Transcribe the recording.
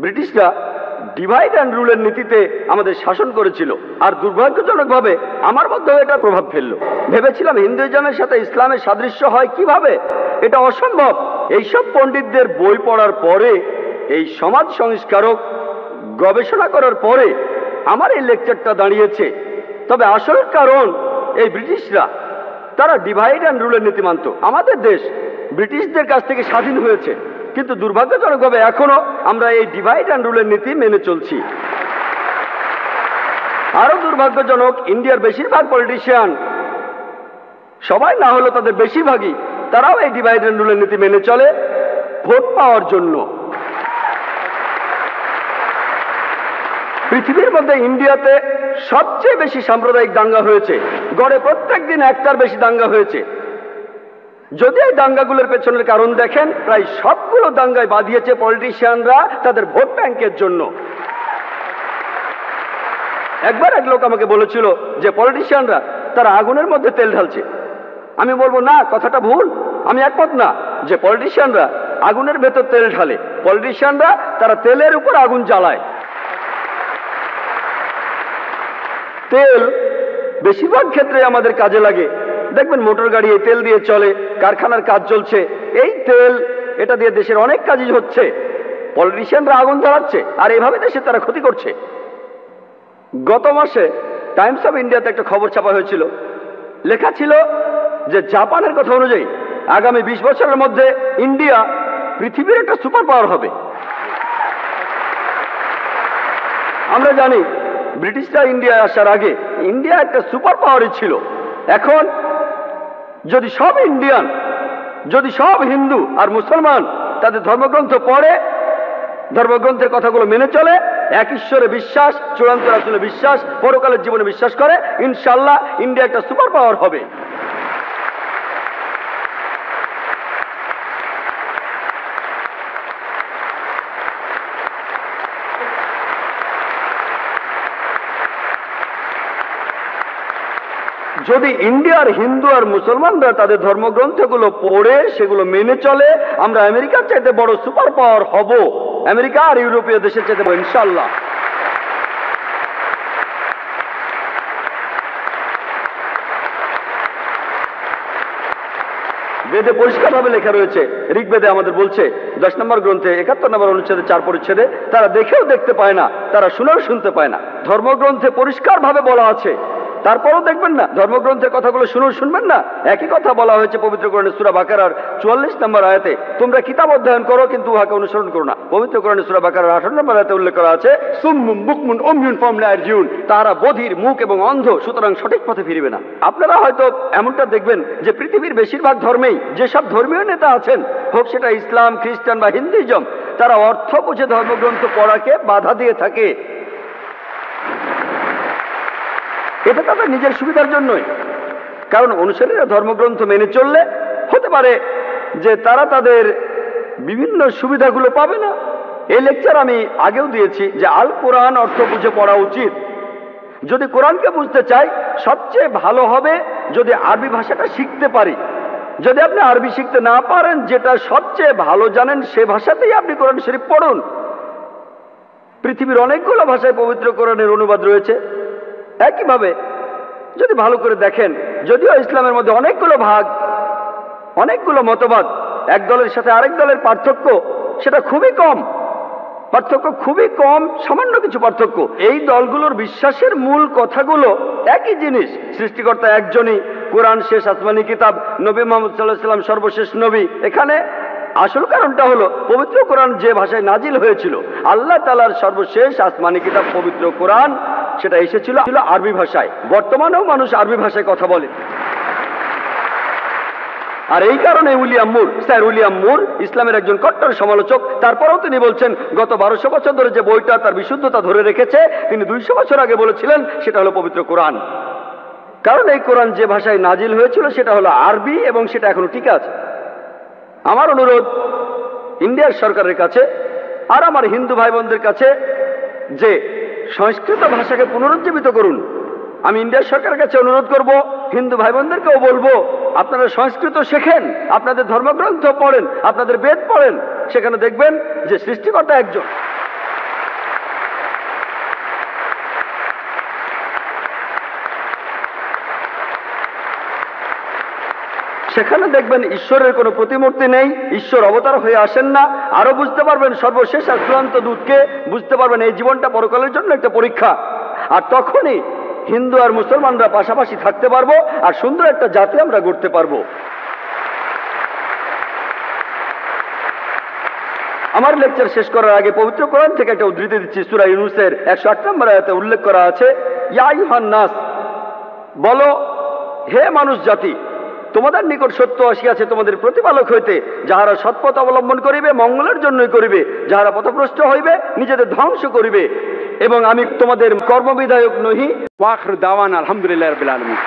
ব্রিটিশরা divide and রুলের নীতিতে আমাদের শাসন করেছিল, আর দুর্ভাগ্যজনকভাবে আমার মধ্যেও এটা প্রভাব ফেললো। ভেবেছিলাম হিন্দুইজমের সাথে ইসলামের সাদৃশ্য হয় কিভাবে, এটা অসম্ভব। এইসব পণ্ডিতদের বই পড়ার পরে, এই সমাজ সংস্কারক গবেষণা করার পরে আমার এই লেকচারটা দাঁড়িয়েছে। তবে আসল কারণ এই ব্রিটিশরা, তারা ডিভাইড অ্যান্ড রুলের নীতি মানত। আমাদের দেশ ব্রিটিশদের কাছ থেকে স্বাধীন হয়েছে, কিন্তু দুর্ভাগ্যজনকভাবে এখনো আমরা এই ডিভাইড অ্যান্ড রুলের নীতি মেনে চলছি। আরো দুর্ভাগ্যজনক, ইন্ডিয়ার বেশিরভাগ পলিটিশিয়ান, সবাই না হলেও তাদের বেশিরভাগই, তারাও এই ডিভাইড অ্যান্ড রুলের নীতি মেনে চলে ভোট পাওয়ার জন্য। পৃথিবীর মধ্যে ইন্ডিয়াতে সবচেয়ে বেশি সাম্প্রদায়িক দাঙ্গা হয়েছে, গড়ে প্রত্যেক দিন একটার বেশি দাঙ্গা হয়েছে। যদি এই দাঙ্গাগুলোর পেছনের কারণ দেখেন, প্রায় সবগুলো দাঙ্গায় বাঁধিয়েছে পলিটিশিয়ানরা তাদের ভোট ব্যাংকের জন্য। একবার এক লোক আমাকে বলেছিল যে পলিটিশিয়ানরা তারা আগুনের মধ্যে তেল ঢালছে। আমি বলবো না, কথাটা ভুল। আমি একমত না যে পলিটিশিয়ানরা আগুনের ভেতর তেল ঢালে। পলিটিশিয়ানরা তারা তেলের উপর আগুন জ্বালায়। তেল বেশিরভাগ ক্ষেত্রে আমাদের কাজে লাগে। দেখবেন মোটর গাড়ি এই তেল দিয়ে চলে, কারখানার কাজ চলছে, এই তেল, এটা দিয়ে দেশের অনেক কাজই হচ্ছে। পলিটিশিয়ানরা আগুন ধরাচ্ছে, আর এইভাবে দেশে তারা ক্ষতি করছে। গত মাসে টাইমস অফ ইন্ডিয়াতে একটা খবর ছাপা হয়েছিল, লেখা ছিল যে জাপানের কথা অনুযায়ী আগামী 20 বছরের মধ্যে ইন্ডিয়া পৃথিবীর একটা সুপার পাওয়ার হবে। আমরা জানি ব্রিটিশরা ইন্ডিয়ায় আসার আগে ইন্ডিয়া একটা সুপার পাওয়ারই ছিল। এখন যদি সব ইন্ডিয়ান, যদি সব হিন্দু আর মুসলমান তাদের ধর্মগ্রন্থ পড়ে, ধর্মগ্রন্থের কথাগুলো মেনে চলে, এক ঈশ্বরে বিশ্বাস, চূড়ান্ত রাসূলে বিশ্বাস, পরকালের জীবনে বিশ্বাস করে, ইনশাআল্লাহ ইন্ডিয়া একটা সুপার পাওয়ার হবে। যদি ইন্ডিয়ার হিন্দু আর মুসলমানরা তাদের ধর্মগ্রন্থগুলো পড়ে সেগুলো মেনে চলে, আমরা আমেরিকার চাইতে বড় সুপার পাওয়ার হব। আমেরিকা আর ইউরোপীয় দেশের চাইতে ইনশাআল্লাহ। বেদে পরিষ্কারভাবে লেখা রয়েছে, ঋগ্বেদে আমাদের বলছে 10 নম্বর গ্রন্থে 71 নম্বর অনুচ্ছেদে 4 পরিচ্ছেদে, তারা দেখেও দেখতে পায় না, তারা শুনেও শুনতে পায় না। ধর্মগ্রন্থে পরিষ্কারভাবে বলা আছে, তারপরও দেখবেন না, ধর্মগ্রন্থের কথাগুলো শুনেও শুনবেন না। একই কথা বলা হয়েছে পবিত্র কোরআনে সূরা বাকারার 44 নম্বর আয়াতে, তোমরা কিতাব অধ্যয়ন করো কিন্তু উহাকে অনুসরণ করো না। পবিত্র কোরআনে সূরা বাকারার 18 নম্বর আয়াতে উল্লেখ করা আছে, সুম্মুম বুকমুন উময়ুন ফাহুম লা ইয়ারজিউন, তারা বধির, মুখ এবং অন্ধ, সুতরাং সঠিক পথে ফিরবে না। আপনারা হয়তো এমনটা দেখবেন যে পৃথিবীর বেশিরভাগ ধর্মেই যেসব ধর্মীয় নেতা আছেন, হোক সেটা ইসলাম, খ্রিস্টান বা হিন্দুইজম, তারা অর্থ বুঝে ধর্মগ্রন্থ পড়াকে বাধা দিয়ে থাকে। এটা তাদের নিজের সুবিধার জন্যই। কারণ অনুসারীরা ধর্মগ্রন্থ মেনে চললে হতে পারে যে তারা তাদের বিভিন্ন সুবিধাগুলো পাবে না। এই লেকচার আমি আগেও দিয়েছি যে আল কোরআন অর্থ বুঝে পড়া উচিত। যদি কোরআনকে বুঝতে চাই, সবচেয়ে ভালো হবে যদি আরবি ভাষাটা শিখতে পারি। যদি আপনি আরবি শিখতে না পারেন, যেটা সবচেয়ে ভালো জানেন সে ভাষাতেই আপনি কোরআন শরীফ পড়ুন। পৃথিবীর অনেকগুলো ভাষায় পবিত্র কোরআনের অনুবাদ রয়েছে। একইভাবে যদি ভালো করে দেখেন, যদিও ইসলামের মধ্যে অনেকগুলো ভাগ, অনেকগুলো মতবাদ, এক দলের সাথে আরেক দলের পার্থক্য সেটা খুবই কম, পার্থক্য খুবই কম, সামান্য কিছু পার্থক্য। এই দলগুলোর বিশ্বাসের মূল কথাগুলো একই জিনিস, সৃষ্টিকর্তা একজনই, কোরআন শেষ আসমানি কিতাব, নবী মুহাম্মদ সাল্লাল্লাহু আলাইহি ওয়াসাল্লাম সর্বশেষ নবী। এখানে আসল কারণটা হলো পবিত্র কোরআন যে ভাষায় নাজিল হয়েছিল, আল্লাহ তাআলার সর্বশেষ আসমানি কিতাব পবিত্র কোরআন, সেটা এসেছিল আরবি ভাষায়। বর্তমানেও মানুষ আরবি ভাষায় কথা বলে। আর এই কারণে স্যার উইলিয়াম মুর ইসলামের একজন কট্টর সমালোচক, তারপরেও তিনি বলছেন গত 1200 বছর ধরে যে বইটা তার বিশুদ্ধতা ধরে রেখেছে, তিনি 200 বছর আগে বলেছিলেন সেটা হলো পবিত্র কোরআন। কারণ এই কোরআন যে ভাষায় নাজিল হয়েছিল সেটা হলো আরবি, এবং সেটা এখনো ঠিক আছে। আমার অনুরোধ ইন্ডিয়ার সরকারের কাছে আর আমার হিন্দু ভাই বোনদের কাছে যে সংস্কৃত ভাষাকে পুনরুজ্জীবিত করুন। আমি ইন্ডিয়ার সরকারের কাছে অনুরোধ করব, হিন্দু ভাই বোনদেরকেও বলবো, আপনারা সংস্কৃত শেখেন, আপনাদের ধর্মগ্রন্থ পড়েন, আপনাদের বেদ পড়েন, সেখানে দেখবেন যে সৃষ্টিকর্তা একজন। সেখানে দেখবেন ঈশ্বরের কোনো প্রতিমূর্তি নেই, ঈশ্বর অবতার হয়ে আসেন না। আরো বুঝতে পারবেন সর্বশেষ আর চূড়ান্ত দূতকে, বুঝতে পারবেন এই জীবনটা পরকালের জন্য একটা পরীক্ষা। আর তখনই হিন্দু আর মুসলমানরা পাশাপাশি থাকতে পারবো, আর সুন্দর একটা জাতি আমরা গড়তে পারবো। আমার লেকচার শেষ করার আগে পবিত্র কোরআন থেকে একটা উদ্ধৃতি দিচ্ছি। সূরা ইউনূসের 108 নম্বর আয়াতে উল্লেখ করা আছে, ইয়া আইয়ুহান নাস, বলো হে মানুষ জাতি, তোমাদের নিকট সত্য আসিয়াছে তোমাদের প্রতিপালক হইতে, যাহারা সৎপথ অবলম্বন করিবে মঙ্গলের জন্যই করিবে, যাহারা পথভ্রষ্ট হইবে নিজেদের ধ্বংস করিবে, এবং আমি তোমাদের কর্মবিধায়ক নহি। ওয়া আখিরু দাওয়ানা আলহামদুলিল্লাহি রাব্বিল আলামিন।